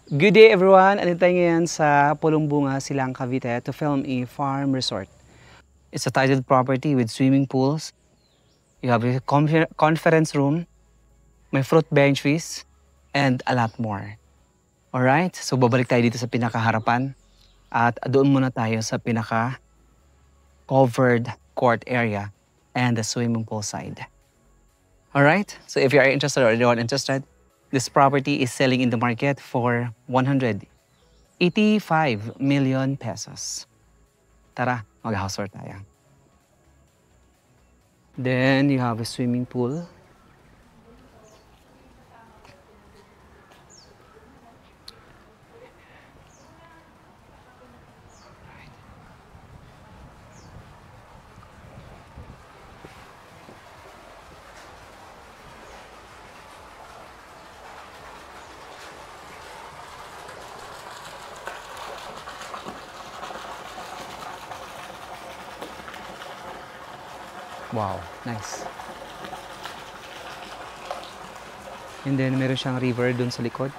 Good day everyone! Andito tayo ngayon sa Pulong Bunga, Silang, Cavite to film a farm resort. It's a titled property with swimming pools. You have a conference room, may fruit benches, and a lot more. Alright, so babalik tayo dito sa pinakaharapan at doon muna tayo sa pinaka-covered court area and the swimming pool side. Alright, so if you are interested or anyone interested, this property is selling in the market for 185 million pesos. Tara, mag-house tour tayo. Then you have a swimming pool. Wow, nice. And then meron siyang river dun sa likod.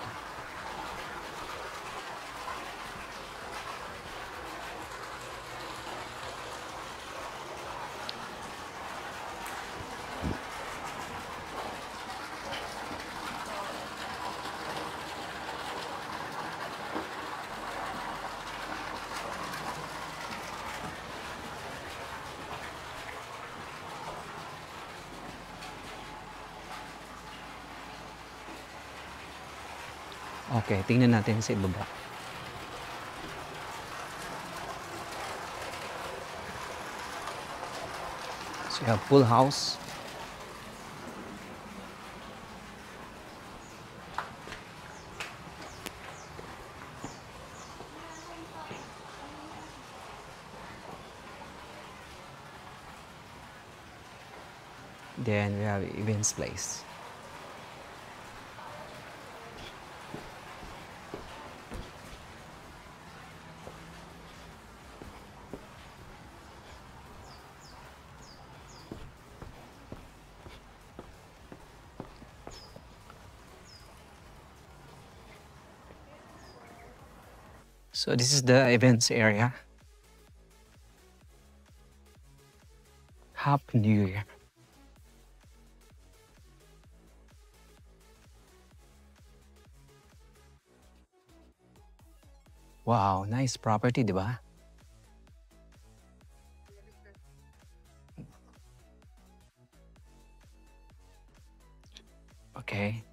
Okay, tingnan natin sa ibaba. So you have pool house. Then we have events place. So this is the events area. Happy New Year. Wow, nice property, di ba? Okay.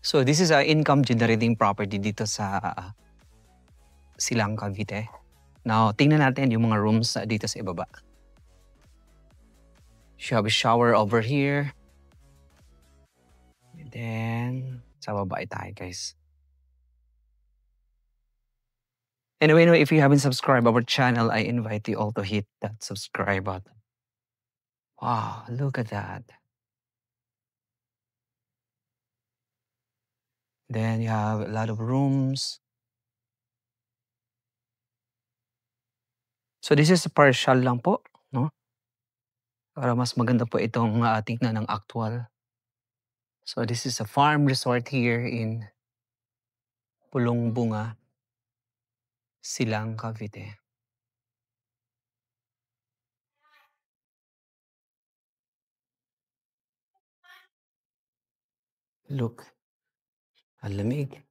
So this is a income generating property dito sa Silang, Cavite. Now, tingnan natin yung mga rooms dito sa ibaba. You have a shower over here. And then, sa baba tayo, guys. Anyway, if you haven't subscribed our channel, I invite you all to hit that subscribe button. Wow, look at that. Then you have a lot of rooms. So this is partial lang po, no? Para mas maganda po itong tingnan ng actual. So this is a farm resort here in Pulong Bunga, Silang, Cavite. Look, ang lamig.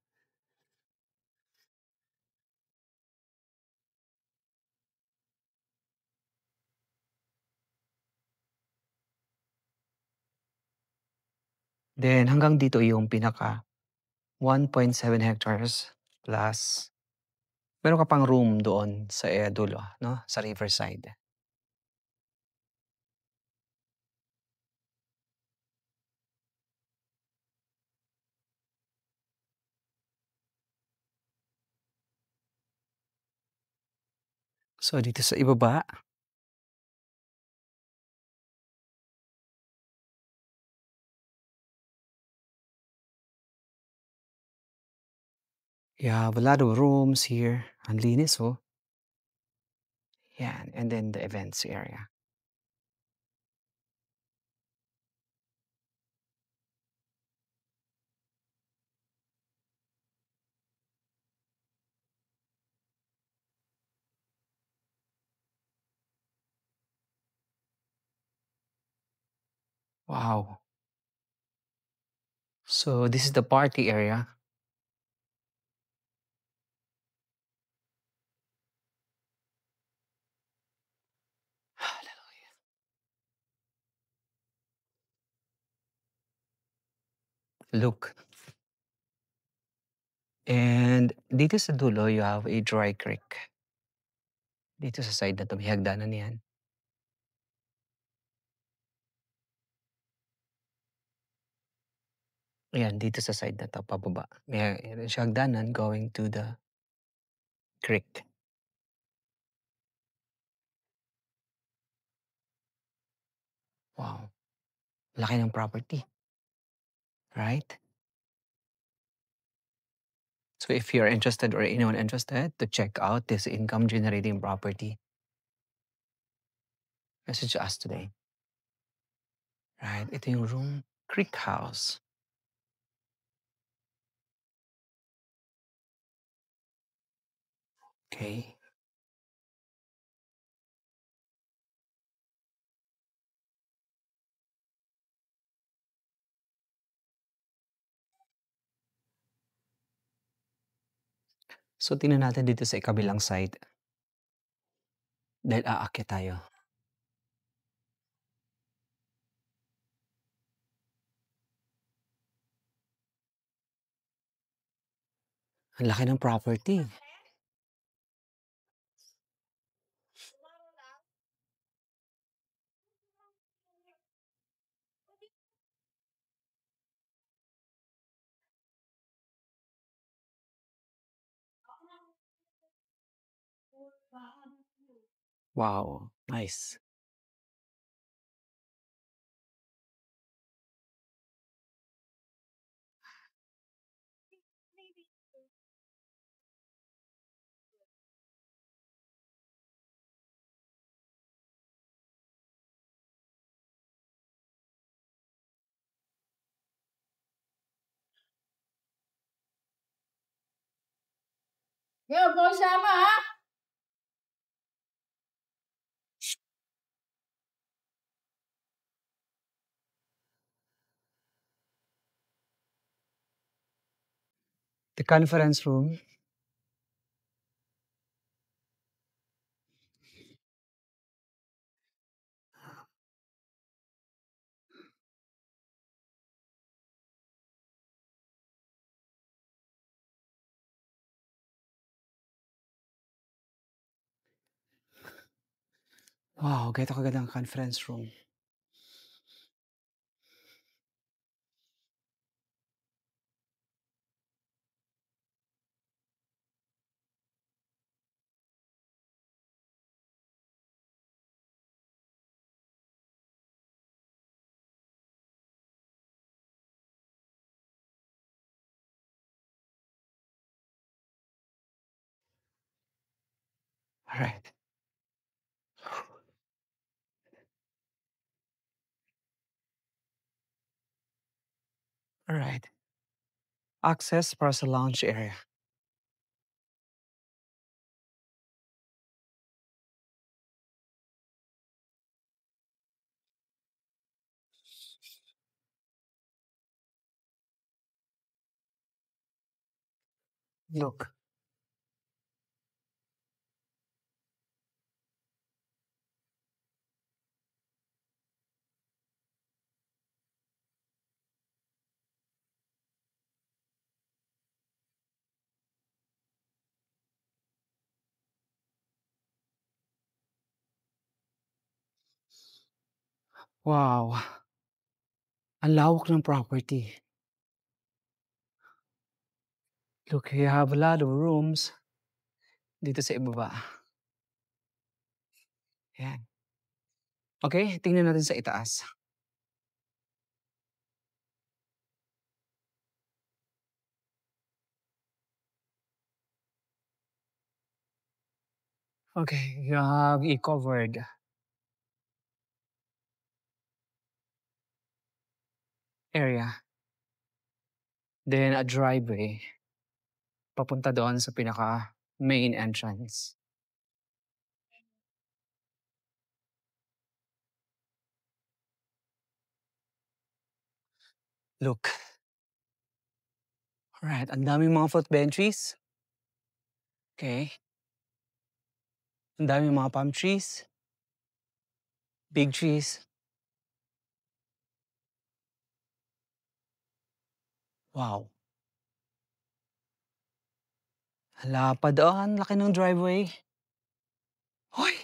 Then hanggang dito yung pinaka 1.7 hectares plus meron ka pang room doon sa dulo, no? Sa riverside. So dito sa ibaba, you have a lot of rooms here. Ang linis, oh. Yan, and then the events area. Wow. So this is the party area. Look. And dito sa dulo, you have a dry creek. Dito sa side na 'to, may hagdanan 'yan. Ayan, dito sa side na 'to, pababa. Meron siyang hagdanan going to the creek. Wow, laki ng property, right? So if you're interested or anyone interested to check out this income generating property, message us today. Right? Ito yung room, Creek House. Okay. So tingnan natin dito sa kabilang side dahil aakyat tayo. Ang laki ng property. Wow, nice. Yo, boy sama ha? The conference room. Wow, ganito kaganda ang conference room. Alright. Alright. Access para sa lounge area. Look. Wow. Ang lawak ng property. Look, you have a lot of rooms dito sa ibaba. Yan. Okay, tingnan natin sa itaas. Okay, you have a covered area. Then a driveway papunta doon sa pinaka main entrance. Look. Alright, ang daming mga fruit benches. Okay. Ang daming mga palm trees. Big trees. Wow. Lapad, oh, ang laki ng driveway. Hoy!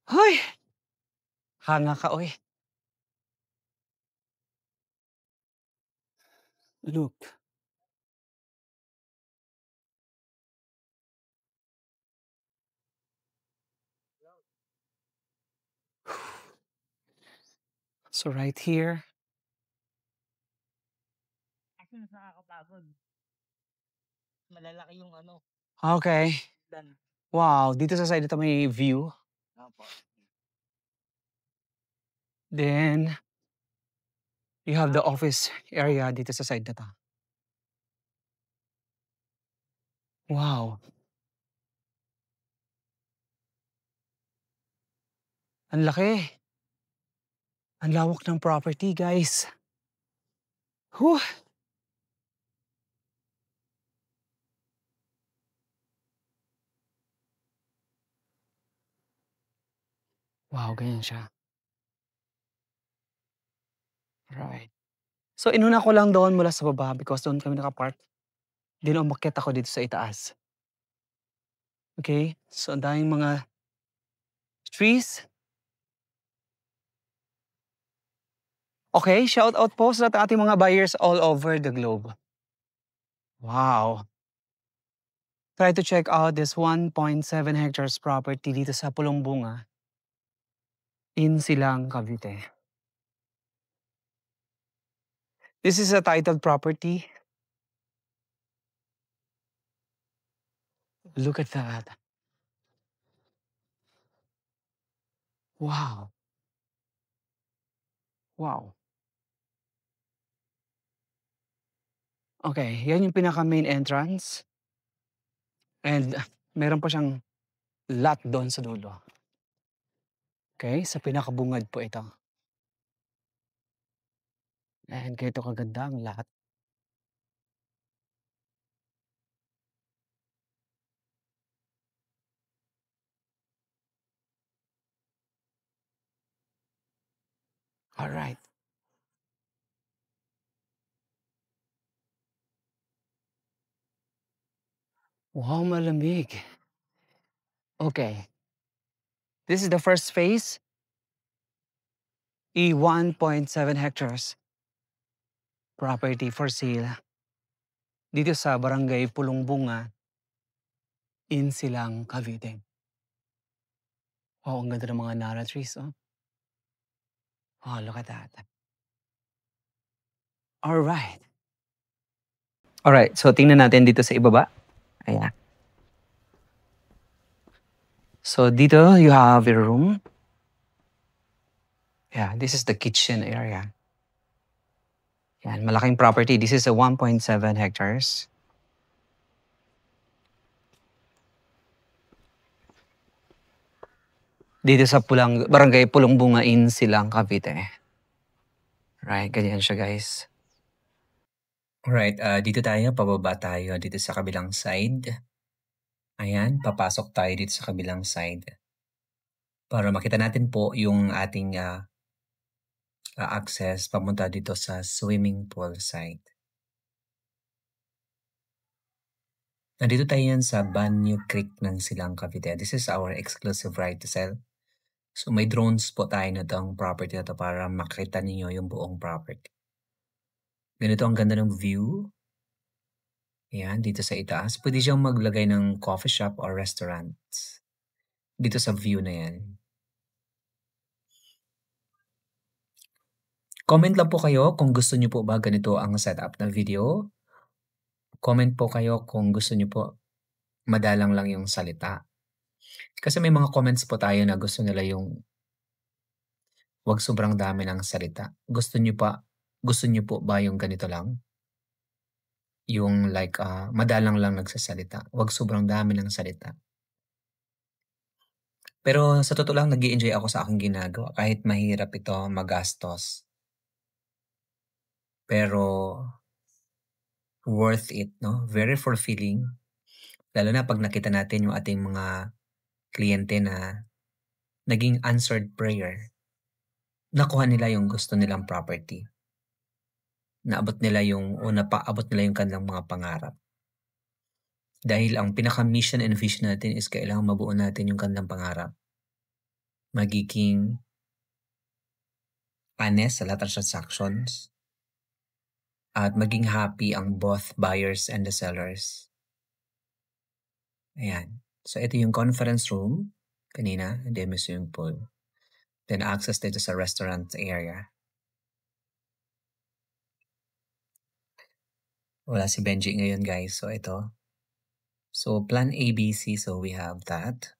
Hoy! Hanga ka, oy. Look. So right here. Actually, mas nakakapagod. Malalaki yung ano, Okay. dan. Wow, dito sa side ito may view. Opo. Then, you have the office area dito sa side na to. Wow. Ang laki. Ang lawak ng property, guys. Whew. Wow, ganyan siya. Right. So, inuna ko lang doon mula sa baba because doon kami nakapark. Then, umakyat ako dito sa itaas. Okay? So, ang daming mga trees. Okay, shout out po sa ating mga buyers all over the globe. Wow. Try to check out this 1.7 hectares property dito sa Pulong-Bunga in Silang, Cavite. This is a titled property. Look at that. Wow. Wow. Okay, yan yung pinaka-main entrance. And meron pa siyang lot doon sa dulo. Okay, sa pinakabungad po ito. And ganito kaganda ang lot. Alright. Wow, malamig. Okay. This is the first phase. 1.7 hectares property for sale. Dito sa Barangay Pulong-Bunga in Silang, Cavite. Wow, ang ganda ng mga nara trees, oh. Oh, look at that. Alright. Alright, so tingnan natin dito sa ibaba. Ayan. So dito you have your room. Yeah, this is the kitchen area. Yan, malaking property. This is a 1.7 hectares. Dito sa Barangay Pulong-Bunga in Silang, Cavite. Right, ganyan siya, guys. Alright, dito tayo, pababa tayo dito sa kabilang side. Ayan, papasok tayo dito sa kabilang side. Para makita natin po yung ating access pamunta dito sa swimming pool side. Nandito tayo yan sa Banyo Creek ng Silang, Cavite. This is our exclusive right to sell. So may drones po tayo na itong property na to para makita ninyo yung buong property. Ganito ang ganda ng view. Ayan, dito sa itaas. Pwede siyang maglagay ng coffee shop or restaurant. Dito sa view na yan. Comment lang po kayo kung gusto niyo po ba ganito ang setup na video. Comment po kayo kung gusto niyo po madalang lang yung salita. Kasi may mga comments po tayo na gusto nila yung wag sobrang dami ng salita. Gusto niyo po ba yung ganito lang? Yung like madalang lang nagsasalita. Wag sobrang dami ng salita. Pero sa totoo lang nag-i-enjoy ako sa aking ginagawa kahit mahirap ito magastos. Pero worth it, no? Very fulfilling. Lalo na pag nakita natin yung ating mga kliyente na naging answered prayer. Nakuha nila yung gusto nilang property. Naabot nila yung kanilang mga pangarap. Dahil ang pinaka-mission and vision natin is kailangan mabuo natin yung kanilang pangarap. Magiging honest sa lahat ng transactions. At maging happy ang both buyers and the sellers. Ayan. So ito yung conference room. Kanina, and then may swimming pool. Then access dito sa restaurant area. Wala si Benji ngayon, guys. So ito. So plan ABC, so we have that.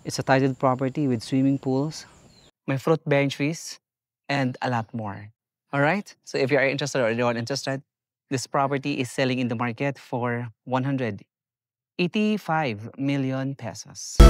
It's a titled property with swimming pools, may fruit-bearing trees, and a lot more. All right? So if you are interested or you are interested, this property is selling in the market for 185 million pesos.